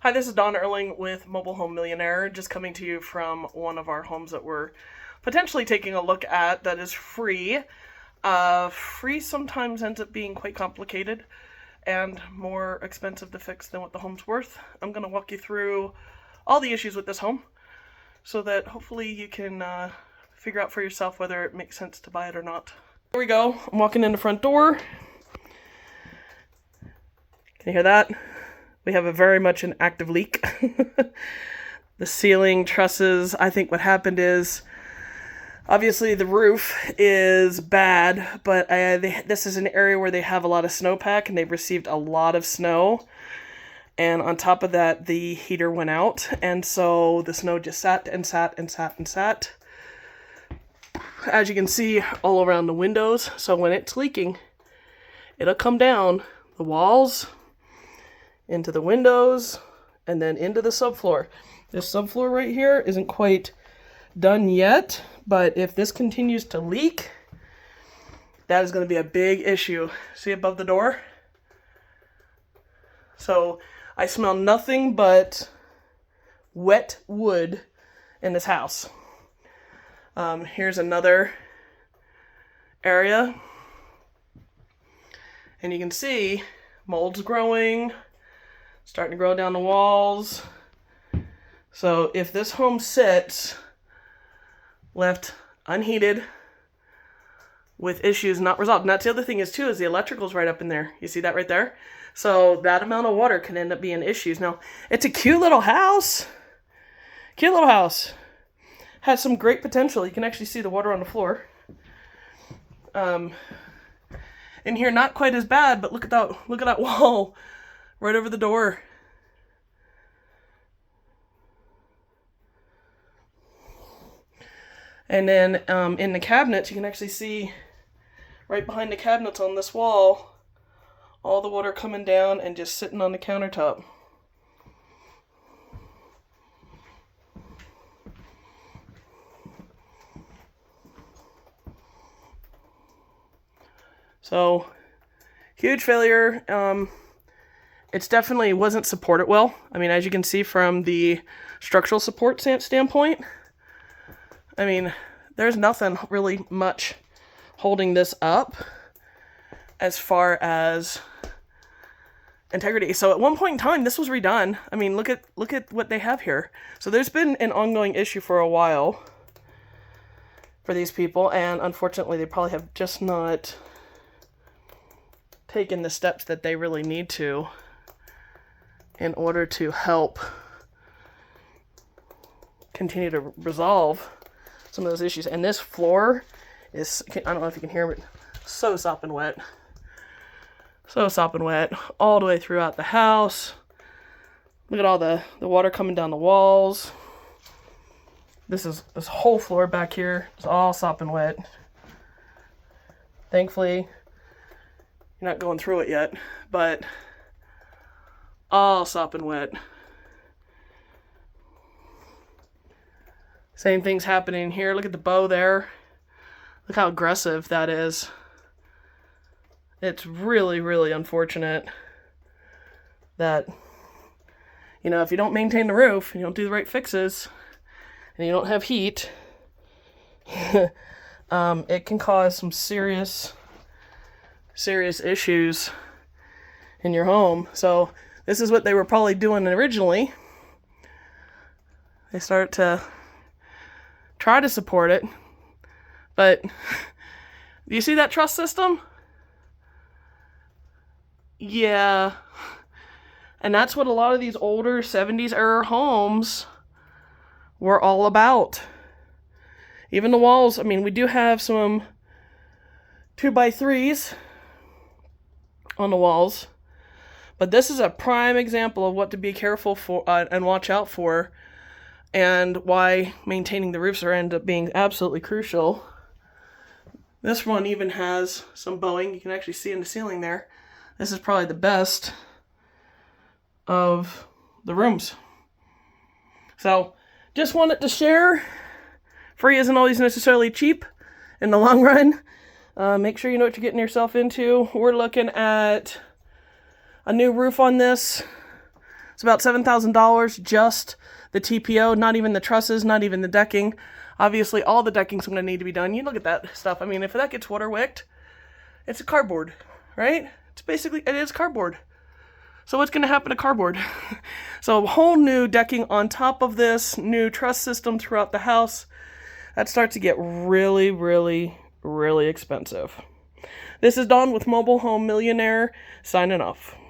Hi, this is Don Erling with Mobile Home Millionaire, just coming to you from one of our homes that we're potentially taking a look at that is free. Free sometimes ends up being quite complicated and more expensive to fix than what the home's worth. I'm going to walk you through all the issues with this home so that hopefully you can figure out for yourself whether it makes sense to buy it or not. Here we go. I'm walking in the front door. Can you hear that? We have a very much an active leak. The ceiling trusses, I think what happened is, obviously the roof is bad, but this is an area where they have a lot of snowpack and they've received a lot of snow. And on top of that, the heater went out. And so the snow just sat and sat and sat and sat. As you can see all around the windows. So when it's leaking, it'll come down the walls, into the windows, and then into the subfloor. This subfloor right here isn't quite done yet, but if this continues to leak, that is going to be a big issue. See above the door? So I smell nothing but wet wood in this house. Here's another area, and you can see mold's growing, starting to grow down the walls. So if this home sits left unheated with issues not resolved, and that's the other thing is too, is the electrical's right up in there. You see that right there? So that amount of water can end up being issues. Now, it's a cute little house. Cute little house. Has some great potential. You can actually see the water on the floor. In here, not quite as bad, but look at that wall right over the door. And then in the cabinets, you can actually see right behind the cabinets on this wall, all the water coming down and just sitting on the countertop. So, huge failure. It's definitely wasn't supported well. I mean, as you can see from the structural support standpoint, I mean, there's nothing really much holding this up as far as integrity. So at one point in time, this was redone. I mean, look at what they have here. So there's been an ongoing issue for a while for these people, and unfortunately, they probably have just not taken the steps that they really need to in order to help continue to resolve some of those issues. And this floor is, I don't know if you can hear it, so sopping wet. So sopping wet all the way throughout the house. Look at all the water coming down the walls. This whole floor back here is all sopping wet. Thankfully, you're not going through it yet, but all sopping wet. Same thing's happening here. Look at the bow there. Look how aggressive that is. It's really, really unfortunate that, you know, if you don't maintain the roof and you don't do the right fixes and you don't have heat, it can cause some serious issues in your home. So this is what they were probably doing originally. They start to try to support it, but do you see that truss system? Yeah, and that's what a lot of these older 70s era homes were all about. Even the walls, I mean, we do have some 2x3s on the walls, but this is a prime example of what to be careful for and watch out for, and why maintaining the roofs end up being absolutely crucial. This one even has some bowing. You can actually see in the ceiling there. This is probably the best of the rooms. So, just wanted to share. Free isn't always necessarily cheap in the long run. Make sure you know what you're getting yourself into. We're looking at a new roof on this. It's about $7,000 just the TPO, not even the trusses, not even the decking. Obviously, all the decking's going to need to be done. You look at that stuff. I mean, if that gets water wicked, it's a cardboard, right? It is cardboard. So what's going to happen to cardboard? So a whole new decking on top of this, new truss system throughout the house. That starts to get really, really, really expensive. This is Dawn with Mobile Home Millionaire, signing off.